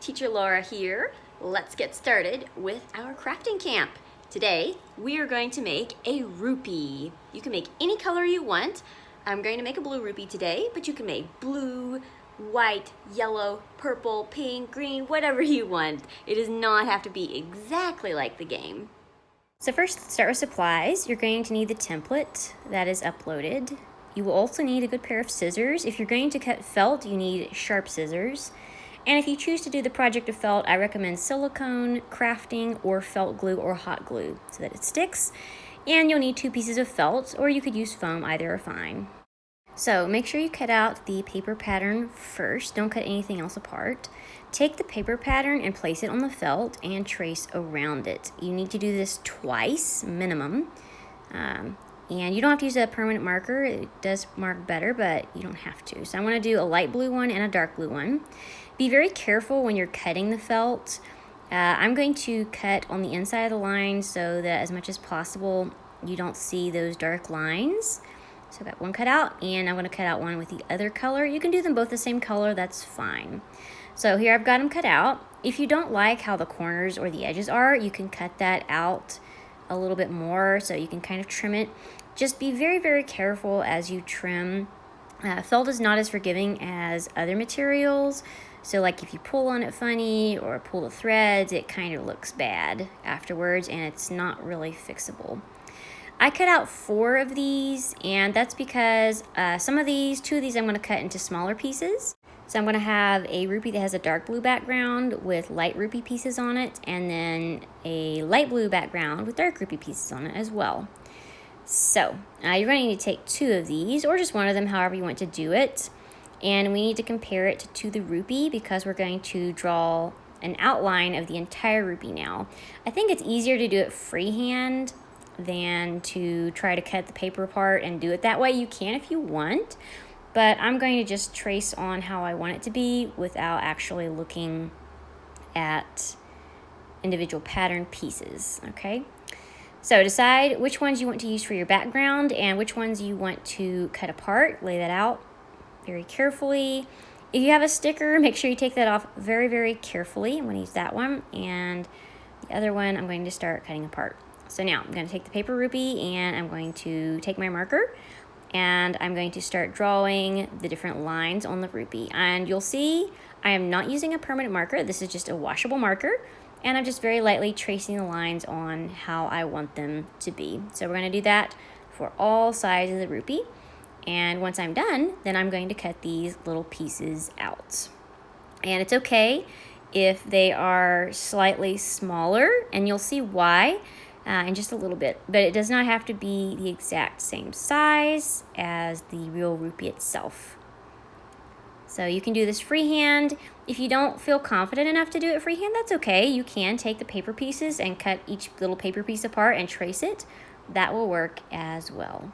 Teacher Laura here. Let's get started with our crafting camp. Today, we are going to make a rupee. You can make any color you want. I'm going to make a blue rupee today, but you can make blue, white, yellow, purple, pink, green, whatever you want. It does not have to be exactly like the game. So first, start with supplies. You're going to need the template that is uploaded. You will also need a good pair of scissors. If you're going to cut felt, you need sharp scissors. And if you choose to do the project of felt, I recommend silicone, crafting, or felt glue or hot glue so that it sticks. And you'll need 2 pieces of felt, or you could use foam, either are fine. So make sure you cut out the paper pattern first. Don't cut anything else apart. Take the paper pattern and place it on the felt and trace around it. You need to do this twice, minimum. And you don't have to use a permanent marker. It does mark better, but you don't have to. So I'm going to do a light blue one and a dark blue one. Be very careful when you're cutting the felt. I'm going to cut on the inside of the line so that as much as possible you don't see those dark lines. So I got one cut out, and I'm going to cut out one with the other color. You can do them both the same color, that's fine. So here I've got them cut out. If you don't like how the corners or the edges are, you can cut that out a little bit more so you can kind of trim it. Just be very, very careful as you trim. Felt is not as forgiving as other materials. So like if you pull on it funny or pull the threads, it kind of looks bad afterwards and it's not really fixable. I cut out 4 of these, and that's because 2 of these I'm going to cut into smaller pieces. So I'm going to have a rupee that has a dark blue background with light rupee pieces on it, and then a light blue background with dark rupee pieces on it as well. So you're going to need to take 2 of these, or just one of them, however you want to do it. And we need to compare it to the rupee because we're going to draw an outline of the entire rupee now. I think it's easier to do it freehand than to try to cut the paper apart and do it that way. You can if you want, but I'm going to just trace on how I want it to be without actually looking at individual pattern pieces, okay? So decide which ones you want to use for your background and which ones you want to cut apart. Lay that out very carefully. If you have a sticker, make sure you take that off very, very carefully. I'm going to use that one, and the other one I'm going to start cutting apart. So now I'm going to take the paper rupee and I'm going to take my marker and I'm going to start drawing the different lines on the rupee. And you'll see I am not using a permanent marker. This is just a washable marker, and I'm just very lightly tracing the lines on how I want them to be. So we're going to do that for all sides of the rupee. And once I'm done, then I'm going to cut these little pieces out. And it's okay if they are slightly smaller, and you'll see why in just a little bit. But it does not have to be the exact same size as the real rupee itself. So you can do this freehand. If you don't feel confident enough to do it freehand, that's okay. You can take the paper pieces and cut each little paper piece apart and trace it. That will work as well.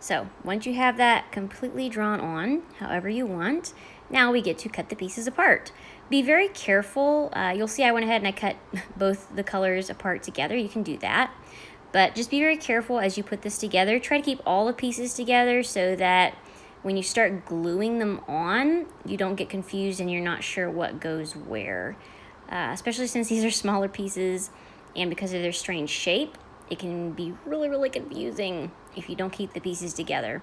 So once you have that completely drawn on, however you want, now we get to cut the pieces apart. Be very careful. You'll see I went ahead and I cut both the colors apart together. You can do that. But just be very careful as you put this together. Try to keep all the pieces together so that when you start gluing them on, you don't get confused and you're not sure what goes where. Especially since these are smaller pieces, and because of their strange shape, it can be really, really confusing if you don't keep the pieces together.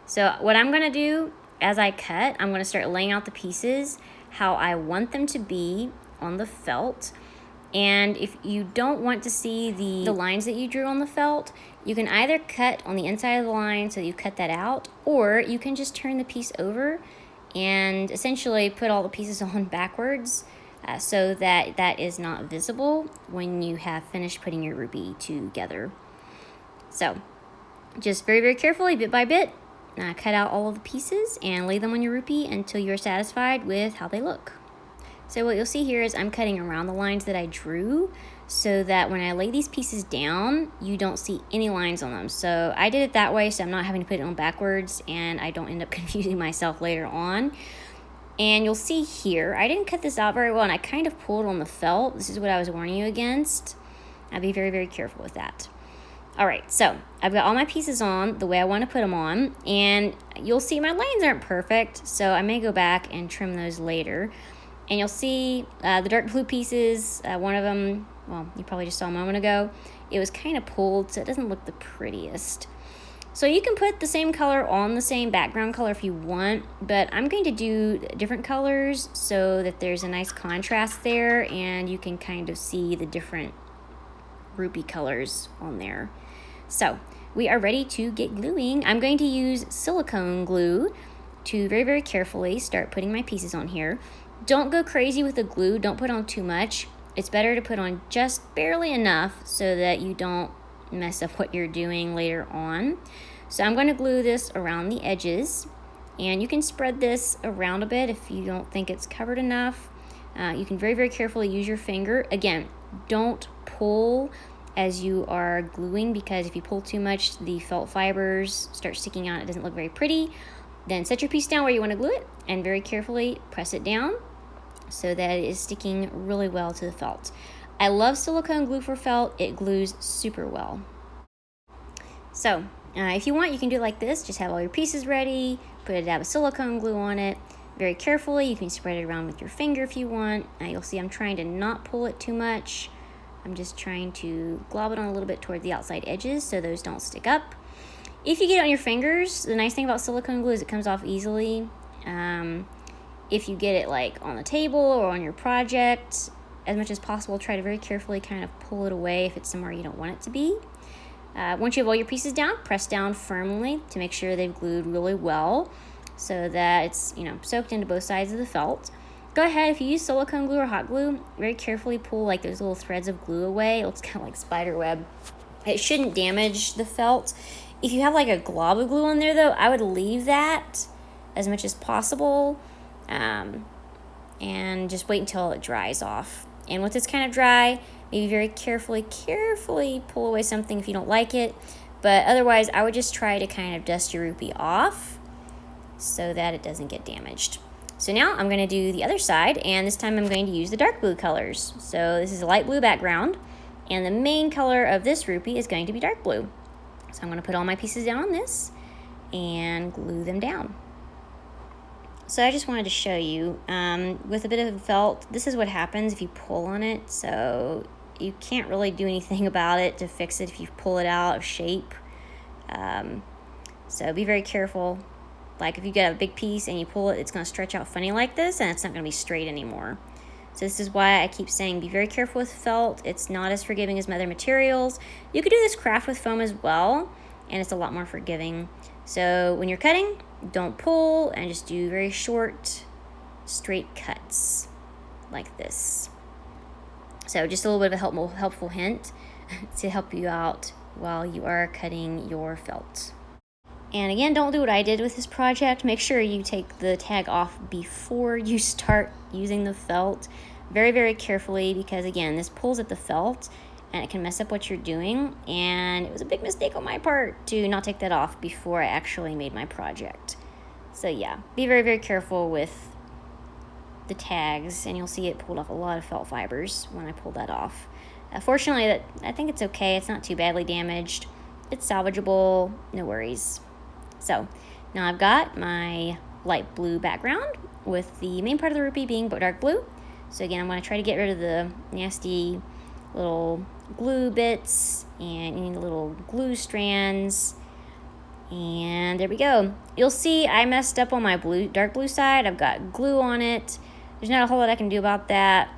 So what I'm going to do as I cut, I'm going to start laying out the pieces how I want them to be on the felt. And if you don't want to see the lines that you drew on the felt, you can either cut on the inside of the line so you cut that out, or you can just turn the piece over and essentially put all the pieces on backwards so that that is not visible when you have finished putting your rupee together. So just very, very carefully, bit by bit, cut out all of the pieces and lay them on your rupee until you're satisfied with how they look. So what you'll see here is I'm cutting around the lines that I drew so that when I lay these pieces down, you don't see any lines on them. So I did it that way so I'm not having to put it on backwards and I don't end up confusing myself later on. And you'll see here, I didn't cut this out very well and I kind of pulled on the felt. This is what I was warning you against. I'll be very, very careful with that. All right, so I've got all my pieces on the way I want to put them on, and you'll see my lines aren't perfect, so I may go back and trim those later. And you'll see the dark blue pieces, one of them, well, you probably just saw a moment ago, it was kind of pulled, so it doesn't look the prettiest. So you can put the same color on the same background color if you want, but I'm going to do different colors so that there's a nice contrast there and you can kind of see the different rupee colors on there. So we are ready to get gluing. I'm going to use silicone glue to very, very carefully start putting my pieces on here. Don't go crazy with the glue. Don't put on too much. It's better to put on just barely enough so that you don't mess up what you're doing later on. So I'm going to glue this around the edges, and you can spread this around a bit if you don't think it's covered enough. You can very, very carefully use your finger. Again, don't pull as you are gluing, because if you pull too much, the felt fibers start sticking out. It doesn't look very pretty. Then set your piece down where you want to glue it and very carefully press it down so that it is sticking really well to the felt. I love silicone glue for felt. It glues super well. So if you want, you can do it like this. Just have all your pieces ready, put a dab of silicone glue on it. Very carefully, you can spread it around with your finger if you want. You'll see I'm trying to not pull it too much. I'm just trying to glob it on a little bit toward the outside edges so those don't stick up. If you get it on your fingers, the nice thing about silicone glue is it comes off easily. If you get it like on the table or on your project, as much as possible, try to very carefully kind of pull it away if it's somewhere you don't want it to be. Once you have all your pieces down, press down firmly to make sure they've glued really well so that it's, soaked into both sides of the felt. Go ahead, if you use silicone glue or hot glue, very carefully pull like those little threads of glue away. It looks kind of like spider web. It shouldn't damage the felt. If you have like a glob of glue on there though, I would leave that as much as possible and just wait until it dries off. And once it's kind of dry, maybe very carefully pull away something if you don't like it. But otherwise, I would just try to kind of dust your rupee off so that it doesn't get damaged. So now I'm going to do the other side, and this time I'm going to use the dark blue colors. So this is a light blue background, and the main color of this rupee is going to be dark blue. So I'm going to put all my pieces down on this and glue them down. So I just wanted to show you, with a bit of felt, this is what happens if you pull on it. So you can't really do anything about it to fix it if you pull it out of shape. So be very careful. Like if you get a big piece and you pull it, it's going to stretch out funny like this, and it's not going to be straight anymore. So this is why I keep saying be very careful with felt. It's not as forgiving as other materials. You could do this craft with foam as well, and it's a lot more forgiving. So when you're cutting, don't pull and just do very short, straight cuts like this. So just a little bit of a helpful hint to help you out while you are cutting your felt. And again, don't do what I did with this project. Make sure you take the tag off before you start using the felt very, very carefully, because again, this pulls at the felt and it can mess up what you're doing. And it was a big mistake on my part to not take that off before I actually made my project. So yeah, be very, very careful with the tags, and you'll see it pulled off a lot of felt fibers when I pulled that off. Fortunately, I think it's okay. It's not too badly damaged. It's salvageable, no worries. So now I've got my light blue background with the main part of the rupee being dark blue. So again, I'm going to try to get rid of the nasty little glue bits and any little glue strands. And there we go. You'll see I messed up on my dark blue side. I've got glue on it. There's not a whole lot I can do about that.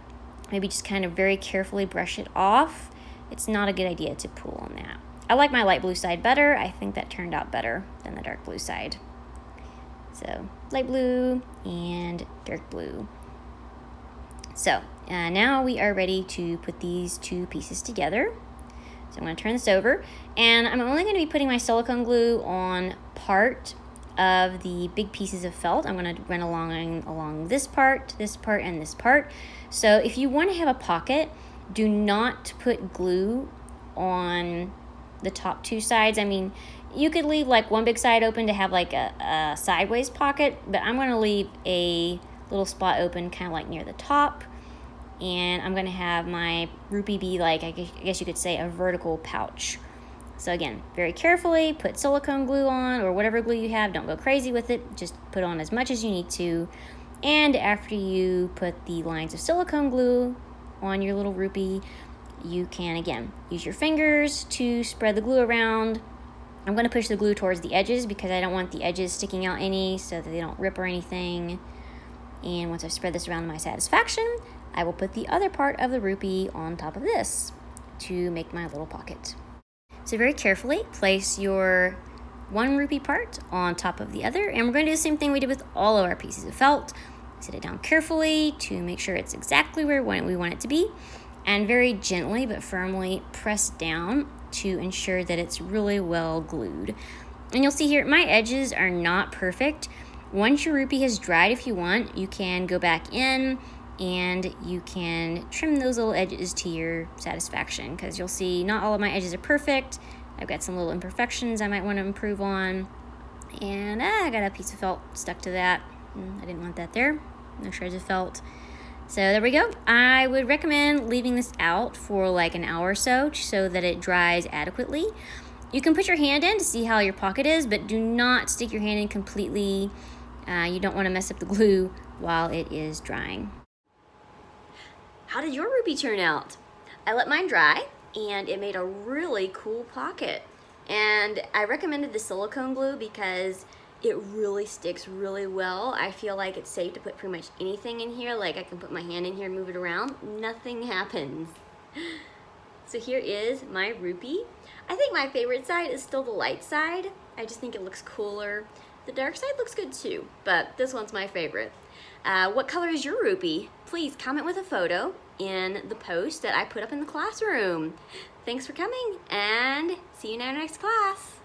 Maybe just kind of very carefully brush it off. It's not a good idea to pull on that. I like my light blue side better. I think that turned out better than the dark blue side. So light blue and dark blue. So now we are ready to put these two pieces together. So I'm going to turn this over, and I'm only going to be putting my silicone glue on part of the big pieces of felt. I'm going to run along this part, and this part. So if you want to have a pocket, do not put glue on the top two sides. I mean, you could leave like one big side open to have like a sideways pocket, but I'm going to leave a little spot open kind of like near the top, and I'm going to have my rupee be like, I guess you could say, a vertical pouch. So again, very carefully put silicone glue on, or whatever glue you have. Don't go crazy with it. Just put on as much as you need to. And after you put the lines of silicone glue on your little rupee, you can again use your fingers to spread the glue around. I'm going to push the glue towards the edges because I don't want the edges sticking out any so that they don't rip or anything. And once I've spread this around to my satisfaction, I will put the other part of the rupee on top of this to make my little pocket. So very carefully place your one rupee part on top of the other, and we're going to do the same thing we did with all of our pieces of felt. Set it down carefully to make sure it's exactly where we want it to be, and very gently but firmly press down to ensure that it's really well glued. And you'll see here my edges are not perfect. Once your rupee has dried, if you want, you can go back in and you can trim those little edges to your satisfaction, because you'll see not all of my edges are perfect. I've got some little imperfections I might want to improve on, and I got a piece of felt stuck to that. I didn't want that there. No shreds of felt. So there we go. I would recommend leaving this out for like an hour or so that it dries adequately. You can put your hand in to see how your pocket is, but do not stick your hand in completely. You don't want to mess up the glue while it is drying. How did your rupee turn out? I let mine dry, and it made a really cool pocket. And I recommended the silicone glue because it really sticks really well. I feel like it's safe to put pretty much anything in here. Like I can put my hand in here and move it around. Nothing happens. So here is my rupee. I think my favorite side is still the light side. I just think it looks cooler. The dark side looks good too, but this one's my favorite. What color is your rupee? Please comment with a photo in the post that I put up in the classroom. Thanks for coming, and see you in our next class.